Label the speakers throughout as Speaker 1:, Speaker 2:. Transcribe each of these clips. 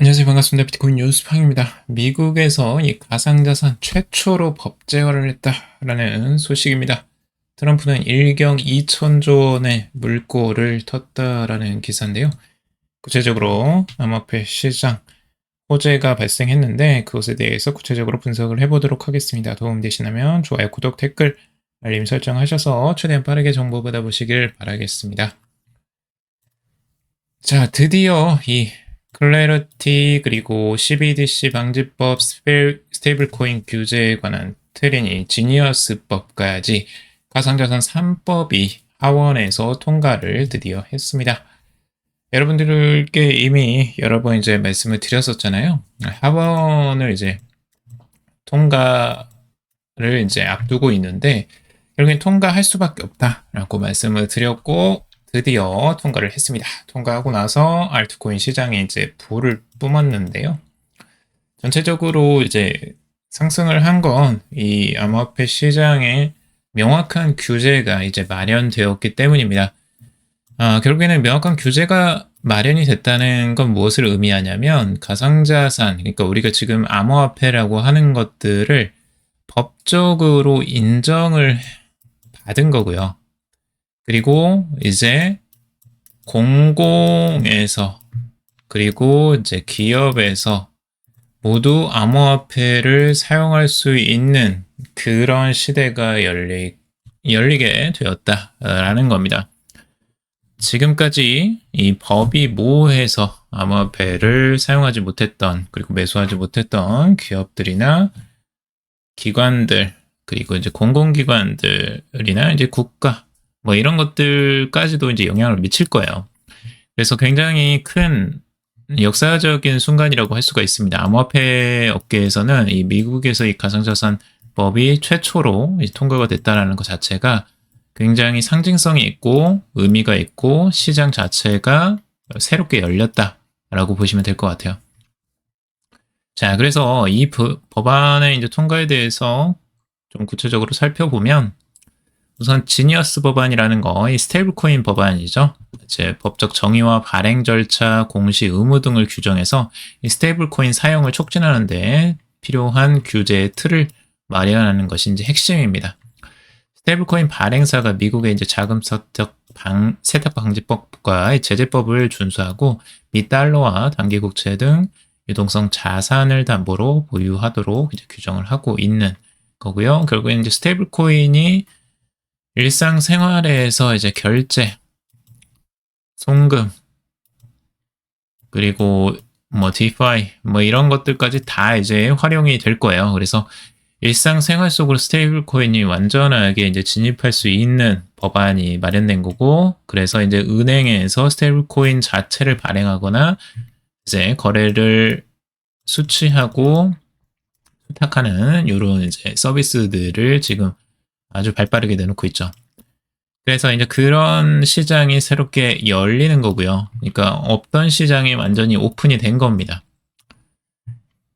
Speaker 1: 안녕하세요. 반갑습니다. 비트코인 뉴스팡입니다. 미국에서 이 가상자산 최초로 법제화를 했다라는 소식입니다. 트럼프는 일경 2천조 원의 물꼬를 텄다라는 기사인데요. 구체적으로 암호화폐 시장 호재가 발생했는데 그것에 대해서 구체적으로 분석을 해보도록 하겠습니다. 도움되시나면 좋아요, 구독, 댓글, 알림 설정하셔서 최대한 빠르게 정보 받아보시길 바라겠습니다. 자, 드디어 이 클래리티 그리고 CBDC 방지법 스테이블코인 규제에 관한 틀인 이 지니어스법까지 가상자산 3법이 하원에서 통과를 드디어 했습니다. 여러분들께 이미 여러 번 이제 말씀을 드렸었잖아요. 하원을 이제 통과를 이제 앞두고 있는데 결국엔 통과할 수밖에 없다라고 말씀을 드렸고 드디어 통과를 했습니다. 통과하고 나서 알트코인 시장에 이제 불을 뿜었는데요. 전체적으로 이제 상승을 한 건 이 암호화폐 시장에 명확한 규제가 이제 마련되었기 때문입니다. 결국에는 명확한 규제가 마련이 됐다는 건 무엇을 의미하냐면 가상자산, 그러니까 우리가 지금 암호화폐라고 하는 것들을 법적으로 인정을 받은 거고요. 그리고 이제 공공에서 그리고 이제 기업에서 모두 암호화폐를 사용할 수 있는 그런 시대가 열리게 되었다라는 겁니다. 지금까지 이 법이 모호해서 암호화폐를 사용하지 못했던 그리고 매수하지 못했던 기업들이나 기관들 그리고 이제 공공기관들이나 이제 국가 뭐 이런 것들까지도 이제 영향을 미칠 거예요. 그래서 굉장히 큰 역사적인 순간이라고 할 수가 있습니다. 암호화폐 업계에서는 이 미국에서 이 가상자산법이 최초로 통과가 됐다는 것 자체가 굉장히 상징성이 있고 의미가 있고 시장 자체가 새롭게 열렸다라고 보시면 될 것 같아요. 자, 그래서 이 법안의 이제 통과에 대해서 좀 구체적으로 살펴보면 우선 지니어스 법안이라는 거, 이 스테이블코인 법안이죠. 이제 법적 정의와 발행 절차, 공시 의무 등을 규정해서 이 스테이블코인 사용을 촉진하는데 필요한 규제의 틀을 마련하는 것이 이제 핵심입니다. 스테이블코인 발행사가 미국의 이제 자금 세탁 방지법과 제재법을 준수하고 미 달러와 단기 국채 등 유동성 자산을 담보로 보유하도록 이제 규정을 하고 있는 거고요. 결국엔 이제 스테이블코인이 일상생활에서 이제 결제, 송금, 그리고 뭐 디파이, 뭐 이런 것들까지 다 이제 활용이 될 거예요. 그래서 일상생활 속으로 스테이블 코인이 완전하게 이제 진입할 수 있는 법안이 마련된 거고, 그래서 이제 은행에서 스테이블 코인 자체를 발행하거나 이제 거래를 수취하고 수탁하는 이런 이제 서비스들을 지금 아주 발빠르게 내놓고 있죠. 그래서 이제 그런 시장이 새롭게 열리는 거고요. 그러니까 없던 시장이 완전히 오픈이 된 겁니다.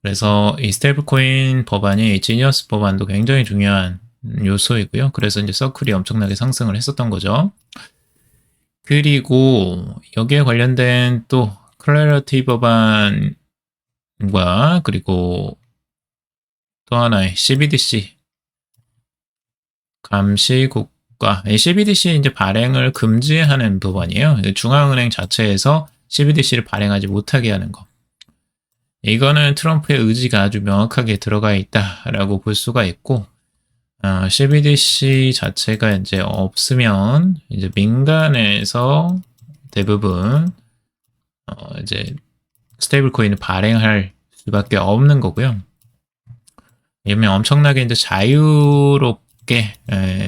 Speaker 1: 그래서 이 스테이블코인 법안이 지니어스 법안도 굉장히 중요한 요소이고요. 그래서 이제 서클이 엄청나게 상승을 했었던 거죠. 그리고 여기에 관련된 또 클래리티 법안과 그리고 또 하나의 CBDC 감시국가, CBDC 이제 발행을 금지하는 법안이에요. 중앙은행 자체에서 CBDC를 발행하지 못하게 하는 거. 이거는 트럼프의 의지가 아주 명확하게 들어가 있다라고 볼 수가 있고, CBDC 자체가 이제 없으면 이제 민간에서 대부분 이제 스테이블 코인을 발행할 수밖에 없는 거고요. 이러면 엄청나게 이제 자유롭게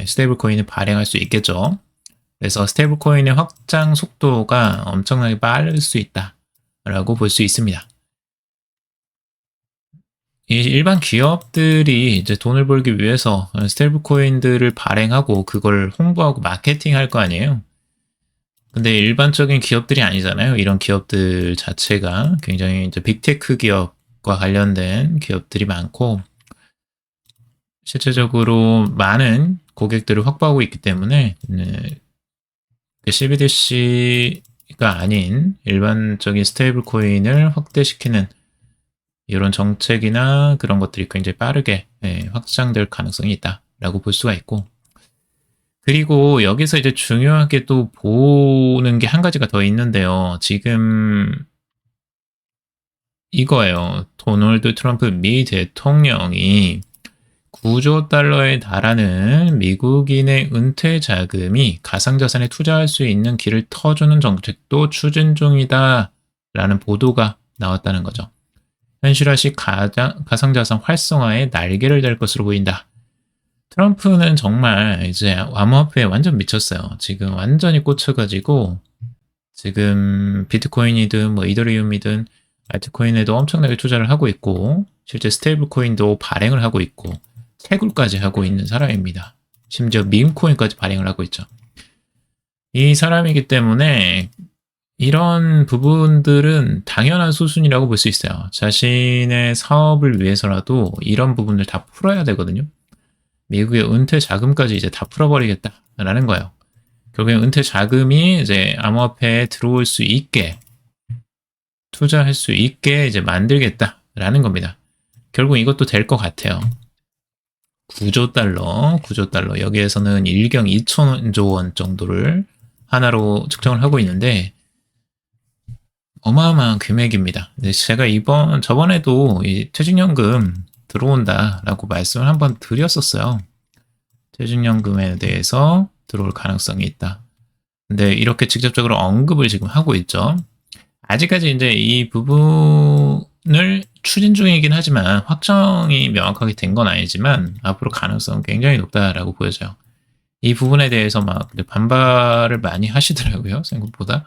Speaker 1: 스테이블 코인을 발행할 수 있겠죠. 그래서 스테이블 코인의 확장 속도가 엄청나게 빠를 수 있다라고 볼 수 있습니다. 이 일반 기업들이 이제 돈을 벌기 위해서 스테이블 코인들을 발행하고 그걸 홍보하고 마케팅할 거 아니에요. 근데 일반적인 기업들이 아니잖아요. 이런 기업들 자체가 굉장히 이제 빅테크 기업과 관련된 기업들이 많고 실제적으로 많은 고객들을 확보하고 있기 때문에 CBDC BTC가 아닌 일반적인 스테이블 코인을 확대시키는 이런 정책이나 그런 것들이 굉장히 빠르게 확장될 가능성이 있다라고 볼 수가 있고, 그리고 여기서 이제 중요하게 또 보는 게 한 가지가 더 있는데요. 지금 이거예요. 도널드 트럼프 미 대통령이 9조 달러에 달하는 미국인의 은퇴 자금이 가상자산에 투자할 수 있는 길을 터주는 정책도 추진 중이다라는 보도가 나왔다는 거죠. 현실화식 가상자산 활성화에 날개를 달 것으로 보인다. 트럼프는 정말 이제 암호화폐에 완전 미쳤어요. 지금 완전히 꽂혀가지고 지금 비트코인이든 뭐 이더리움이든 알트코인에도 엄청나게 투자를 하고 있고, 실제 스테이블 코인도 발행을 하고 있고, 채굴까지 하고 있는 사람입니다. 심지어 밈코인까지 발행을 하고 있죠. 이 사람이기 때문에 이런 부분들은 당연한 수순이라고 볼 수 있어요. 자신의 사업을 위해서라도 이런 부분을 다 풀어야 되거든요. 미국의 은퇴 자금까지 이제 다 풀어버리겠다라는 거예요. 결국에 은퇴 자금이 이제 암호화폐에 들어올 수 있게, 투자할 수 있게 이제 만들겠다라는 겁니다. 결국 이것도 될 것 같아요. 9조 달러. 여기에서는 1경 2천조 원 정도를 하나로 측정을 하고 있는데, 어마어마한 금액입니다. 제가 저번에도 이 퇴직연금 들어온다라고 말씀을 한번 드렸었어요. 퇴직연금에 대해서 들어올 가능성이 있다. 근데 이렇게 직접적으로 언급을 지금 하고 있죠. 아직까지 이제 이 부분을 추진 중이긴 하지만 확정이 명확하게 된 건 아니지만 앞으로 가능성은 굉장히 높다라고 보여져요. 이 부분에 대해서 막 반발을 많이 하시더라고요. 생각보다.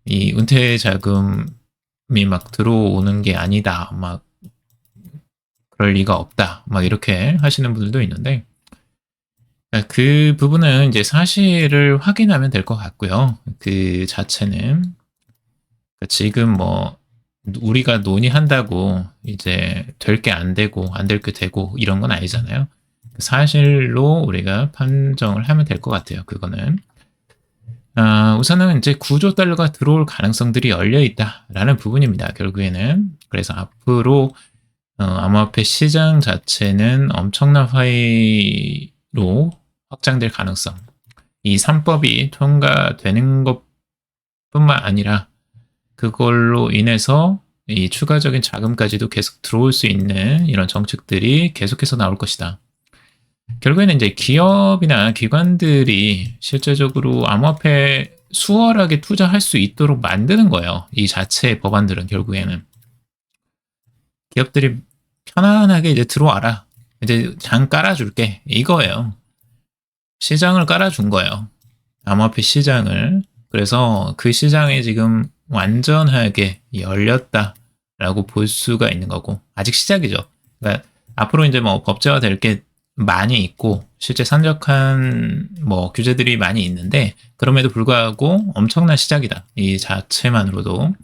Speaker 1: 이 은퇴 자금이 막 들어오는 게 아니다. 막 그럴 리가 없다. 막 이렇게 하시는 분들도 있는데, 그 부분은 이제 사실을 확인하면 될 것 같고요. 그 자체는 지금 뭐 우리가 논의한다고 이제 될 게 안 되고 안 될 게 되고 이런 건 아니잖아요. 사실로 우리가 판정을 하면 될 것 같아요. 그거는 우선은 이제 9조 달러가 들어올 가능성들이 열려 있다라는 부분입니다. 결국에는. 그래서 앞으로 암호화폐 시장 자체는 엄청난 화이로 확장될 가능성. 이 3법이 통과되는 것뿐만 아니라 그걸로 인해서 이 추가적인 자금까지도 계속 들어올 수 있는 이런 정책들이 계속해서 나올 것이다. 결국에는 이제 기업이나 기관들이 실제적으로 암호화폐에 수월하게 투자할 수 있도록 만드는 거예요. 이 자체의 법안들은 결국에는. 기업들이 편안하게 이제 들어와라. 이제 장 깔아줄게. 이거예요. 시장을 깔아준 거예요. 암호화폐 시장을. 그래서 그 시장이 지금 완전하게 열렸다라고 볼 수가 있는 거고, 아직 시작이죠. 그러니까 앞으로 이제 뭐 법제화 될 게 많이 있고 실제 산적한 뭐 규제들이 많이 있는데, 그럼에도 불구하고 엄청난 시작이다. 이 자체만으로도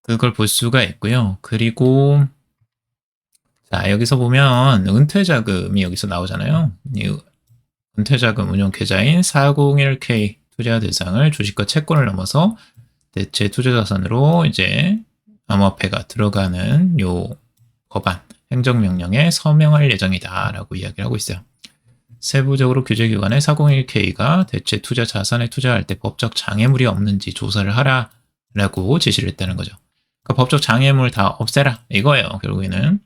Speaker 1: 그걸 볼 수가 있고요. 그리고 자, 여기서 보면 은퇴자금이 여기서 나오잖아요. 이 은퇴자금 운용 계좌인 401k 투자 대상을 주식과 채권을 넘어서 대체 투자자산으로 이제 암호화폐가 들어가는 요 법안 행정명령에 서명할 예정이다라고 이야기를 하고 있어요. 세부적으로 규제기관의 401k가 대체 투자 자산에 투자할 때 법적 장애물이 없는지 조사를 하라라고 지시를 했다는 거죠. 그러니까 법적 장애물 다 없애라 이거예요. 결국에는.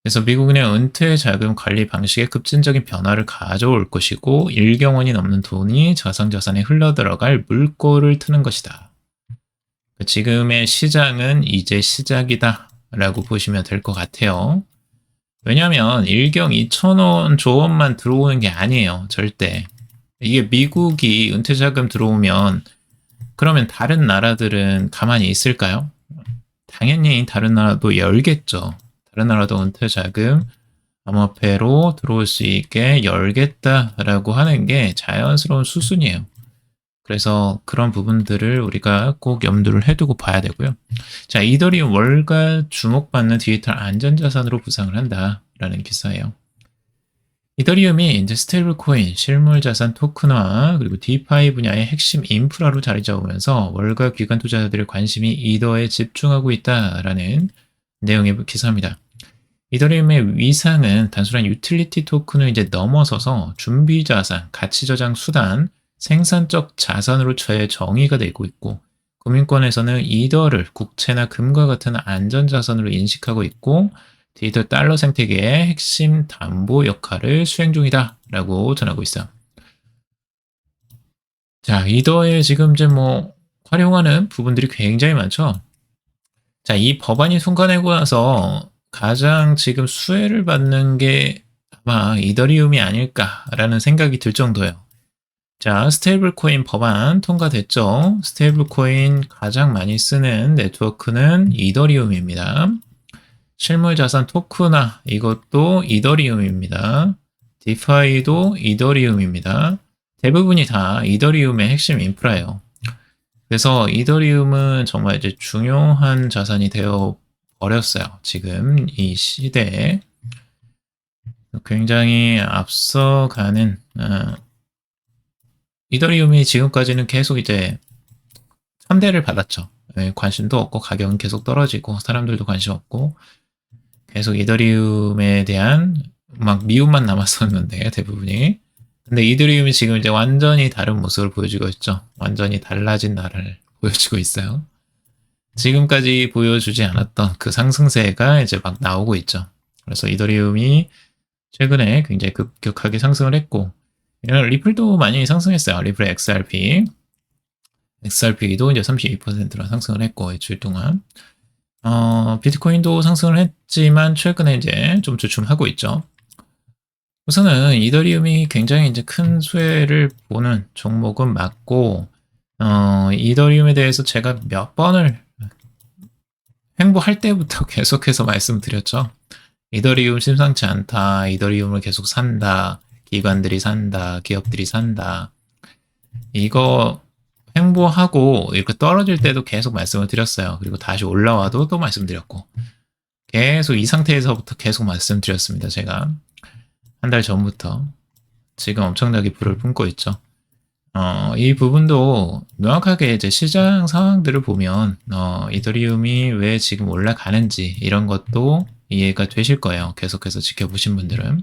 Speaker 1: 그래서 미국인의 은퇴 자금 관리 방식에 급진적인 변화를 가져올 것이고 1경 원이 넘는 돈이 가상자산에 흘러들어갈 물꼬를 트는 것이다. 지금의 시장은 이제 시작이다 라고 보시면 될 것 같아요. 왜냐하면 1경 2천원 조원만 들어오는 게 아니에요. 절대. 이게 미국이 은퇴 자금 들어오면 그러면 다른 나라들은 가만히 있을까요? 당연히 다른 나라도 열겠죠. 다른 나라도 은퇴 자금 암호화폐로 들어올 수 있게 열겠다라고 하는 게 자연스러운 수순이에요. 그래서 그런 부분들을 우리가 꼭 염두를 해두고 봐야 되고요. 자, 이더리움 월가 주목받는 디지털 안전자산으로 부상을 한다라는 기사예요. 이더리움이 이제 스테이블 코인, 실물 자산 토큰화, 그리고 디파이 분야의 핵심 인프라로 자리 잡으면서 월가 기관 투자자들의 관심이 이더에 집중하고 있다라는 내용의 기사입니다. 이더리움의 위상은 단순한 유틸리티 토큰을 이제 넘어서서 준비 자산, 가치 저장 수단, 생산적 자산으로 재정의가 되고 있고, 금융권에서는 이더를 국채나 금과 같은 안전 자산으로 인식하고 있고, 디지털 달러 생태계의 핵심 담보 역할을 수행 중이다라고 전하고 있어요. 자, 이더에 지금 이제 뭐 활용하는 부분들이 굉장히 많죠. 자, 이 법안이 통과되고 나서 가장 지금 수혜를 받는 게 아마 이더리움이 아닐까라는 생각이 들 정도예요. 자, 스테이블 코인 법안 통과됐죠. 스테이블 코인 가장 많이 쓰는 네트워크는 이더리움입니다. 실물 자산 토큰화 이것도 이더리움입니다. 디파이도 이더리움입니다. 대부분이 다 이더리움의 핵심 인프라예요. 그래서 이더리움은 정말 이제 중요한 자산이 되어 버렸어요. 지금 이 시대에 굉장히 앞서가는 이더리움이 지금까지는 계속 이제 선대를 받았죠. 관심도 없고 가격은 계속 떨어지고 사람들도 관심 없고 계속 이더리움에 대한 막 미움만 남았었는데 대부분이. 근데 이더리움이 지금 이제 완전히 다른 모습을 보여주고 있죠. 완전히 달라진 나를 보여주고 있어요. 지금까지 보여주지 않았던 그 상승세가 이제 막 나오고 있죠. 그래서 이더리움이 최근에 굉장히 급격하게 상승을 했고, 리플도 많이 상승했어요. 리플의 XRP도 이제 32%나 상승을 했고, 일주일 동안. 비트코인도 상승을 했지만 최근에 이제 좀 주춤하고 있죠. 우선은 이더리움이 굉장히 이제 큰 수혜를 보는 종목은 맞고, 이더리움에 대해서 제가 몇 번을 횡보할 때부터 계속해서 말씀드렸죠. 이더리움 심상치 않다. 이더리움을 계속 산다. 기관들이 산다. 기업들이 산다. 이거 횡보하고 이렇게 떨어질 때도 계속 말씀을 드렸어요. 그리고 다시 올라와도 또 말씀드렸고 계속 이 상태에서부터 계속 말씀드렸습니다. 제가 한 달 전부터 지금 엄청나게 불을 뿜고 있죠. 이 부분도 명확하게 이제 시장 상황들을 보면 이더리움이 왜 지금 올라가는지 이런 것도 이해가 되실 거예요. 계속해서 지켜보신 분들은.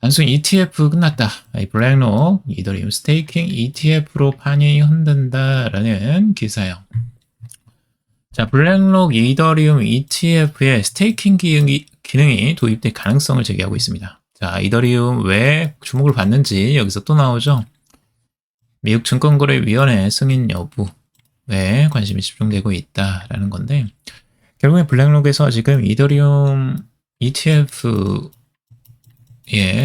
Speaker 1: 단순 ETF 끝났다. 블랙록 이더리움 스테이킹 ETF로 판이 흔든다라는 기사예요. 자, 블랙록 이더리움 ETF에 스테이킹 기능이 도입될 가능성을 제기하고 있습니다. 자, 이더리움 왜 주목을 받는지 여기서 또 나오죠. 미국 증권거래위원회 승인 여부에 관심이 집중되고 있다라는 건데, 결국에 블랙록에서 지금 이더리움 ETF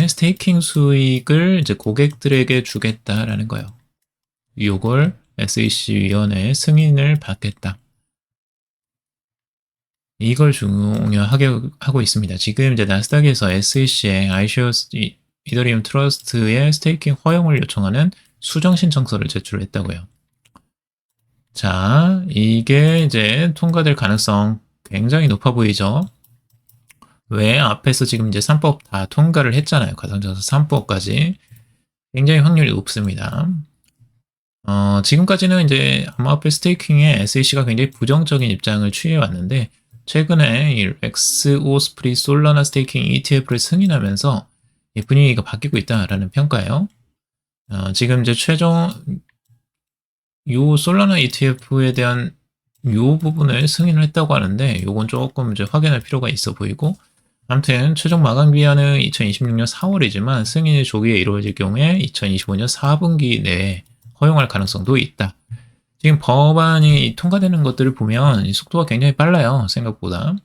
Speaker 1: 스테이킹 수익을 이제 고객들에게 주겠다라는 거예요. 요걸 SEC 위원회의 승인을 받겠다. 이걸 중요하게 하고 있습니다. 지금 이제 나스닥에서 SEC의 iShares 이더리움 트러스트의 스테이킹 허용을 요청하는 수정 신청서를 제출했다고요. 자, 이게 이제 통과될 가능성 굉장히 높아 보이죠? 왜? 앞에서 지금 이제 3법 다 통과를 했잖아요. 가상자산 3법까지. 굉장히 확률이 높습니다. 지금까지는 이제 암호화폐 스테이킹에 SEC가 굉장히 부정적인 입장을 취해 왔는데, 최근에 이 렉스 오스프리 솔라나 스테이킹 ETF를 승인하면서 분위기가 바뀌고 있다라는 평가예요. 지금 이제 최종 요 솔라나 ETF에 대한 요 부분을 승인을 했다고 하는데, 요건 조금 이제 확인할 필요가 있어 보이고, 아무튼 최종 마감 기한은 2026년 4월이지만 승인이 조기에 이루어질 경우에 2025년 4분기 내에 허용할 가능성도 있다. 지금 법안이 통과되는 것들을 보면 속도가 굉장히 빨라요. 생각보다.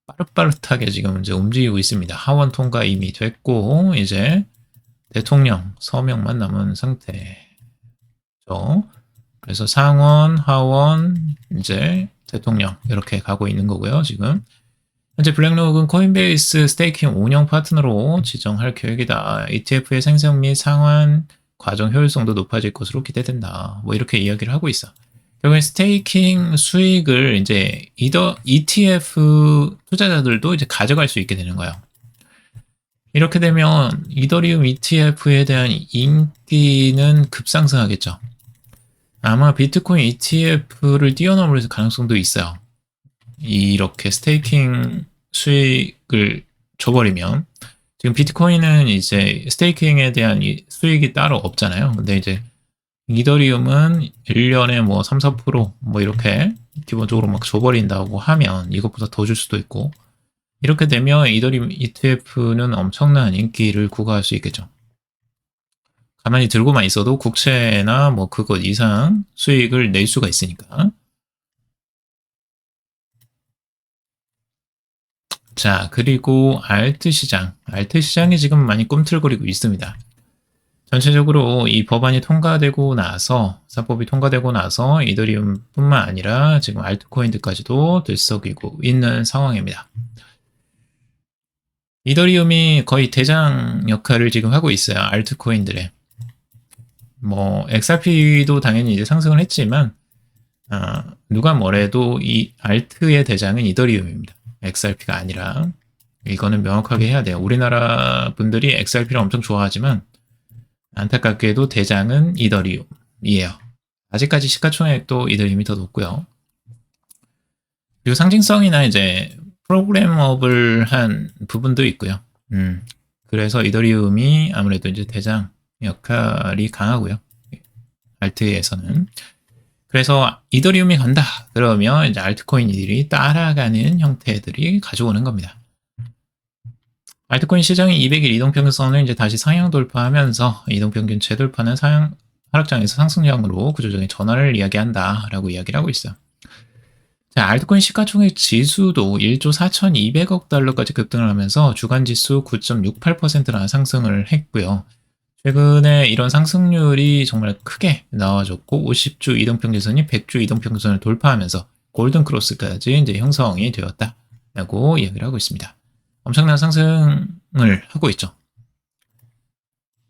Speaker 1: 빠릇빠릇하게 지금 이제 움직이고 있습니다. 하원 통과 이미 됐고 이제 대통령 서명만 남은 상태죠. 그래서 상원, 하원, 이제 대통령 이렇게 가고 있는 거고요. 지금 현재 블랙록은 코인베이스 스테이킹 운영 파트너로 지정할 계획이다. ETF의 생성 및 상환 과정 효율성도 높아질 것으로 기대된다. 뭐 이렇게 이야기를 하고 있어. 결국엔 스테이킹 수익을 이제 ETF 투자자들도 이제 가져갈 수 있게 되는 거예요. 이렇게 되면 이더리움 ETF에 대한 인기는 급상승하겠죠. 아마 비트코인 ETF를 뛰어넘을 가능성도 있어요. 이렇게 스테이킹 수익을 줘버리면, 지금 비트코인은 이제 스테이킹에 대한 수익이 따로 없잖아요. 근데 이제 이더리움은 1년에 뭐 3, 4%뭐 이렇게 기본적으로 막 줘버린다고 하면 이것보다 더 줄 수도 있고, 이렇게 되면 이더리움 ETF는 엄청난 인기를 구가할 수 있겠죠. 가만히 들고만 있어도 국채나 뭐 그것 이상 수익을 낼 수가 있으니까. 자, 그리고 알트 시장. 알트 시장이 지금 많이 꿈틀거리고 있습니다. 전체적으로 이 법안이 통과되고 나서, 사법이 통과되고 나서 이더리움뿐만 아니라 지금 알트코인들까지도 들썩이고 있는 상황입니다. 이더리움이 거의 대장 역할을 지금 하고 있어요. 알트코인들의. 뭐 XRP도 당연히 이제 상승을 했지만 누가 뭐래도 이 알트의 대장은 이더리움입니다. XRP가 아니라. 이거는 명확하게 해야 돼요. 우리나라 분들이 XRP를 엄청 좋아하지만 안타깝게도 대장은 이더리움이에요. 아직까지 시가총액도 이더리움이 더 높고요. 그리고 상징성이나 이제 프로그래머블한 부분도 있고요. 그래서 이더리움이 아무래도 이제 대장 역할이 강하고요. 알트에서는. 그래서 이더리움이 간다. 그러면 이제 알트코인들이 따라가는 형태들이 가져오는 겁니다. 알트코인 시장이 200일 이동평균선을 이제 다시 상향 돌파하면서 이동평균 재돌파는 하락장에서 상승장으로 구조적인 전환을 이야기한다라고 이야기를 하고 있어요. 자, 알트코인 시가총액 지수도 1조 4,200억 달러까지 급등을 하면서 주간 지수 9.68%나 상승을 했고요. 최근에 이런 상승률이 정말 크게 나와줬고 50주 이동평균선이 100주 이동평균선을 돌파하면서 골든크로스까지 이제 형성이 되었다라고 이야기를 하고 있습니다. 엄청난 상승을 하고 있죠.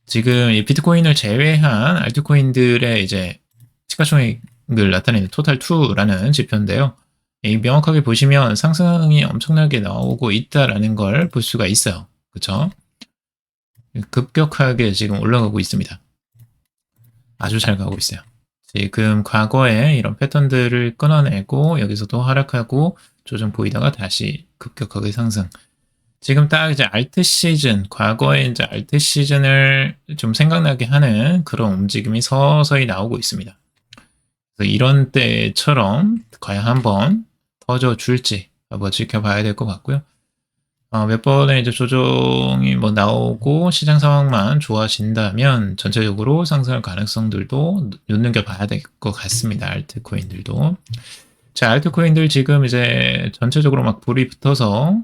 Speaker 1: 지금 이 비트코인을 제외한 알트코인들의 이제 시가총액을 나타내는 토탈2라는 지표인데요. 명확하게 보시면 상승이 엄청나게 나오고 있다라는 걸 볼 수가 있어요. 그렇죠? 급격하게 지금 올라가고 있습니다. 아주 잘 가고 있어요. 지금 과거에 이런 패턴들을 끊어내고 여기서도 하락하고 조정 보이다가 다시 급격하게 상승. 지금 딱 이제 알트 시즌, 과거에 이제 알트 시즌을 좀 생각나게 하는 그런 움직임이 서서히 나오고 있습니다. 그래서 이런 때처럼 과연 한번 터져 줄지 한번 지켜봐야 될 것 같고요. 몇 번의 이제 조정이 뭐 나오고 시장 상황만 좋아진다면 전체적으로 상승할 가능성들도 눈여겨봐야 될 것 같습니다. 알트코인들도. 자, 알트코인들 지금 이제 전체적으로 막 불이 붙어서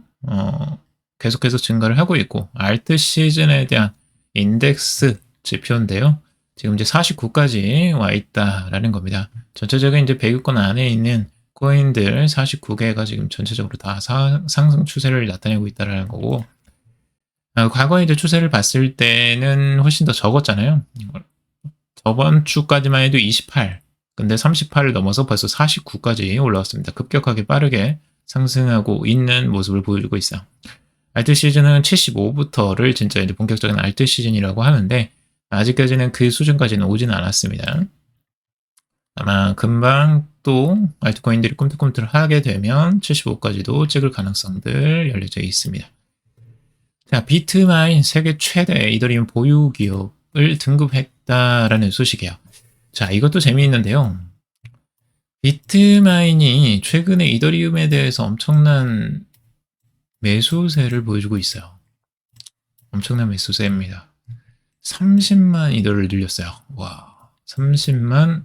Speaker 1: 계속해서 증가를 하고 있고, 알트 시즌에 대한 인덱스 지표인데요. 지금 이제 49까지 와 있다라는 겁니다. 전체적인 이제 100위권 안에 있는 코인들 49개가 지금 전체적으로 다 상승 추세를 나타내고 있다는 거고, 과거에 이제 추세를 봤을 때는 훨씬 더 적었잖아요. 저번 주까지만 해도 28, 근데 38을 넘어서 벌써 49까지 올라왔습니다. 급격하게 빠르게 상승하고 있는 모습을 보여주고 있어요. 알트 시즌은 75부터를 진짜 이제 본격적인 알트 시즌이라고 하는데, 아직까지는 그 수준까지는 오지는 않았습니다. 아마 금방 또 알트코인들이 꿈틀꿈틀하게 되면 75까지도 찍을 가능성들 열려져 있습니다. 자, 비트마인 세계 최대 이더리움 보유 기업을 등급했다라는 소식이에요. 자, 이것도 재미있는데요. 비트마인이 최근에 이더리움에 대해서 엄청난 매수세를 보여주고 있어요. 엄청난 매수세입니다. 30만 이더를 늘렸어요. 와, 30만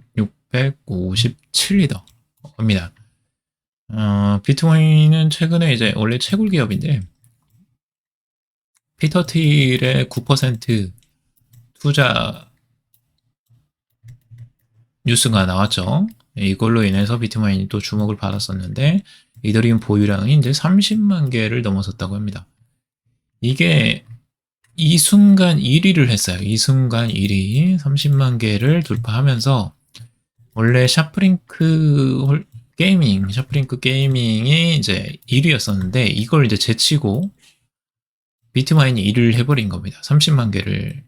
Speaker 1: 657이더입니다. 비트코인은 최근에 이제 원래 채굴 기업인데, 피터 틸의 9% 투자 뉴스가 나왔죠. 이걸로 인해서 비트코인이 또 주목을 받았었는데, 이더리움 보유량이 이제 30만 개를 넘어섰다고 합니다. 이게 이 순간 1위를 했어요. 이 순간 1위 30만 개를 돌파하면서, 원래 샤프링크 게이밍이 이제 1위였었는데 이걸 이제 제치고 비트마인이 일을 해버린 겁니다. 30만 개를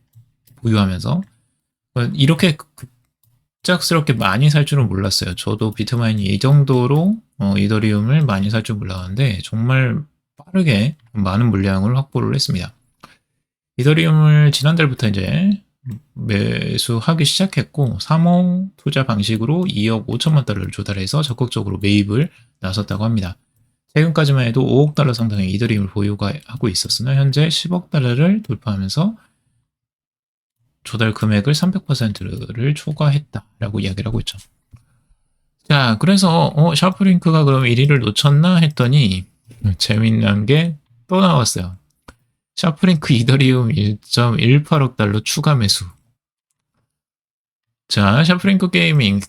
Speaker 1: 보유하면서. 이렇게 갑작스럽게 많이 살 줄은 몰랐어요. 저도 비트마인이 이 정도로 이더리움을 많이 살 줄 몰랐는데 정말 빠르게 많은 물량을 확보를 했습니다. 이더리움을 지난달부터 이제 매수하기 시작했고 3호 투자 방식으로 2억 5천만 달러를 조달해서 적극적으로 매입을 나섰다고 합니다. 최근까지만 해도 5억 달러 상당의 이더리움을 보유하고 있었으나 현재 10억 달러를 돌파하면서 조달 금액을 300%를 초과했다라고 이야기를 하고 있죠. 자, 그래서 샤프링크가 그럼 1위를 놓쳤나 했더니 재밌는 게 또 나왔어요. 샤프링크 이더리움 1.18억 달러 추가 매수. 자, 샤프링크 게이밍이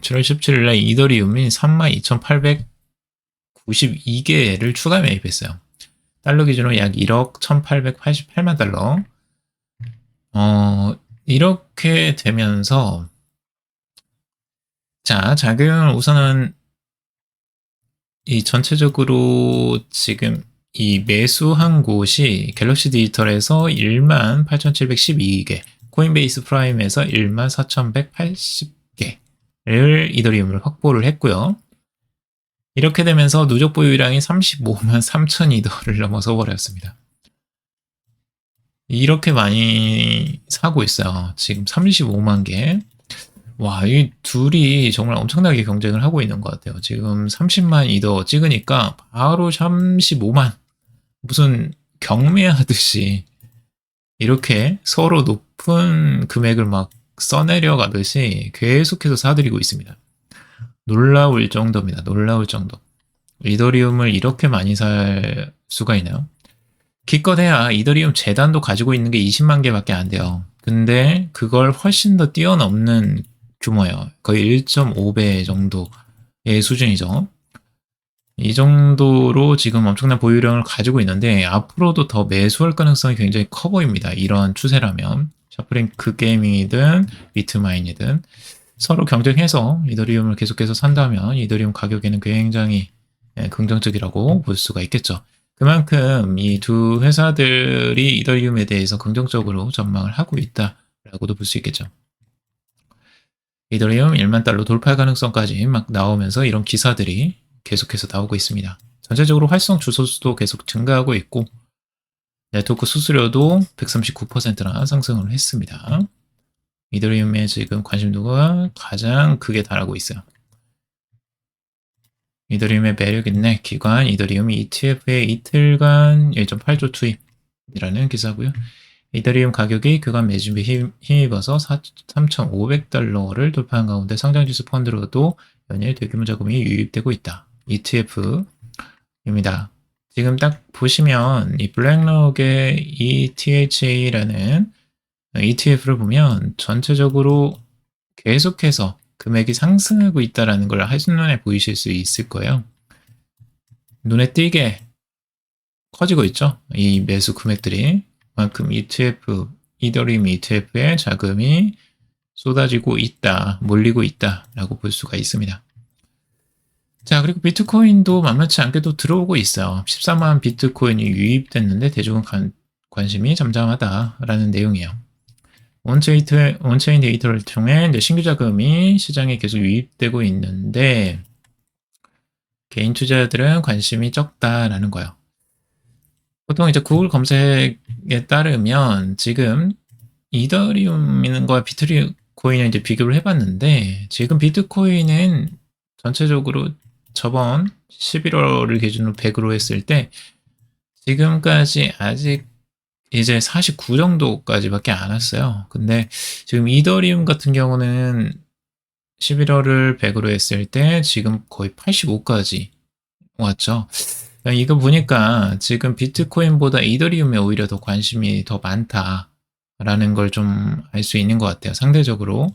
Speaker 1: 7월 17일날 이더리움이 32,892개를 추가 매입했어요. 달러 기준으로 약 1억 1,888만 달러. 이렇게 되면서 자, 자금 우선은 이 전체적으로 지금 이 매수한 곳이 갤럭시 디지털에서 18,712개, 코인베이스 프라임에서 14,180개를 이더리움을 확보를 했고요. 이렇게 되면서 누적 보유량이 35만 3천 이더를 넘어서 버렸습니다. 이렇게 많이 사고 있어요. 지금 35만 개. 와, 이 둘이 정말 엄청나게 경쟁을 하고 있는 것 같아요. 지금 30만 이더 찍으니까 바로 35만. 무슨 경매하듯이 이렇게 서로 높은 금액을 막 써내려 가듯이 계속해서 사들이고 있습니다. 놀라울 정도입니다. 놀라울 정도. 이더리움을 이렇게 많이 살 수가 있나요? 기껏해야 이더리움 재단도 가지고 있는 게 20만 개밖에 안 돼요. 근데 그걸 훨씬 더 뛰어넘는 규모예요. 거의 1.5배 정도의 수준이죠. 이 정도로 지금 엄청난 보유량을 가지고 있는데 앞으로도 더 매수할 가능성이 굉장히 커 보입니다. 이런 추세라면 샤프링크 게이밍이든 비트마인이든 서로 경쟁해서 이더리움을 계속해서 산다면 이더리움 가격에는 굉장히 긍정적이라고 볼 수가 있겠죠. 그만큼 이 두 회사들이 이더리움에 대해서 긍정적으로 전망을 하고 있다라고도 볼 수 있겠죠. 이더리움 1만 달러 돌파 가능성까지 막 나오면서 이런 기사들이 계속해서 나오고 있습니다. 전체적으로 활성 주소 수도 계속 증가하고 있고 네트워크 수수료도 139%나 상승을 했습니다. 이더리움에 지금 관심도가 가장 크게 달하고 있어요. 이더리움의 매력 있네. 기관 이더리움 ETF의 이틀간 1.8조 투입이라는 기사고요. 이더리움 가격이 그간 매집에 힘입어서 3,500달러를 돌파한 가운데 상장지수 펀드로도 연일 대규모 자금이 유입되고 있다. ETF입니다. 지금 딱 보시면 이 블랙록의 ETHA라는 ETF를 보면 전체적으로 계속해서 금액이 상승하고 있다는 걸 한눈에 보이실 수 있을 거예요. 눈에 띄게 커지고 있죠. 이 매수 금액들이. 그만큼 ETF, 이더리움 ETF에 자금이 쏟아지고 있다, 몰리고 있다라고 볼 수가 있습니다. 자, 그리고 비트코인도 만만치 않게도 들어오고 있어요. 14만 비트코인이 유입됐는데 대중은 관심이 잠잠하다라는 내용이에요. 원체인 데이터를 통해 이제 신규 자금이 시장에 계속 유입되고 있는데 개인 투자자들은 관심이 적다라는 거예요. 보통 이제 구글 검색에 따르면 지금 이더리움과 비트코인을 이제 비교를 해봤는데 지금 비트코인은 전체적으로 저번 11월을 기준으로 100으로 했을 때 지금까지 아직 이제 49 정도까지밖에 안 왔어요. 근데 지금 이더리움 같은 경우는 11월을 100으로 했을 때 지금 거의 85까지 왔죠. 이거 보니까 지금 비트코인보다 이더리움에 오히려 더 관심이 더 많다라는 걸 좀 알 수 있는 것 같아요. 상대적으로.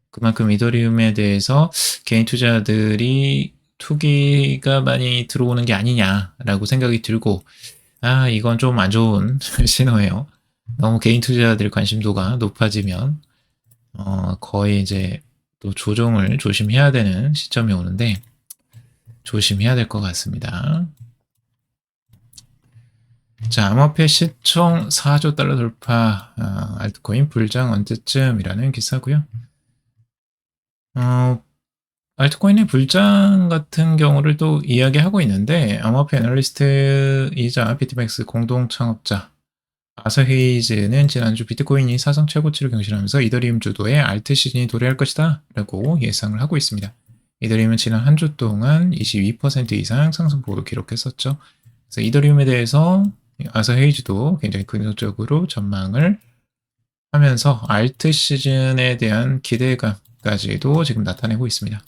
Speaker 1: 그만큼 이더리움에 대해서 개인 투자들이 투기가 많이 들어오는 게 아니냐라고 생각이 들고 이건 좀 안 좋은 신호예요. 너무 개인 투자자들 관심도가 높아지면 거의 이제 또 조정을 조심해야 되는 시점이 오는데 조심해야 될 것 같습니다. 자, 암호화폐 시총 4조 달러 돌파, 알트코인 불장 언제쯤이라는 기사고요. 알트코인의 불장 같은 경우를 또 이야기하고 있는데, 암호화폐 애널리스트이자 비트맥스 공동 창업자 아서 헤이즈는 지난주 비트코인이 사상 최고치를 경신하면서 이더리움 주도의 알트 시즌이 도래할 것이다 라고 예상을 하고 있습니다. 이더리움은 지난 한 주 동안 22% 이상 상승폭으로 기록했었죠. 그래서 이더리움에 대해서 아서 헤이즈도 굉장히 긍정적으로 전망을 하면서 알트 시즌에 대한 기대감까지도 지금 나타내고 있습니다.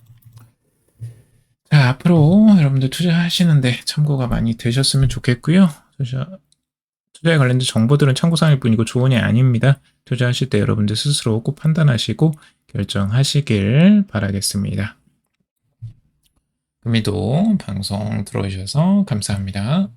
Speaker 1: 자, 앞으로 여러분들 투자하시는데 참고가 많이 되셨으면 좋겠고요. 투자에 관련된 정보들은 참고사항일 뿐이고 조언이 아닙니다. 투자하실 때 여러분들 스스로 꼭 판단하시고 결정하시길 바라겠습니다. 금이도 방송 들어주셔서 감사합니다.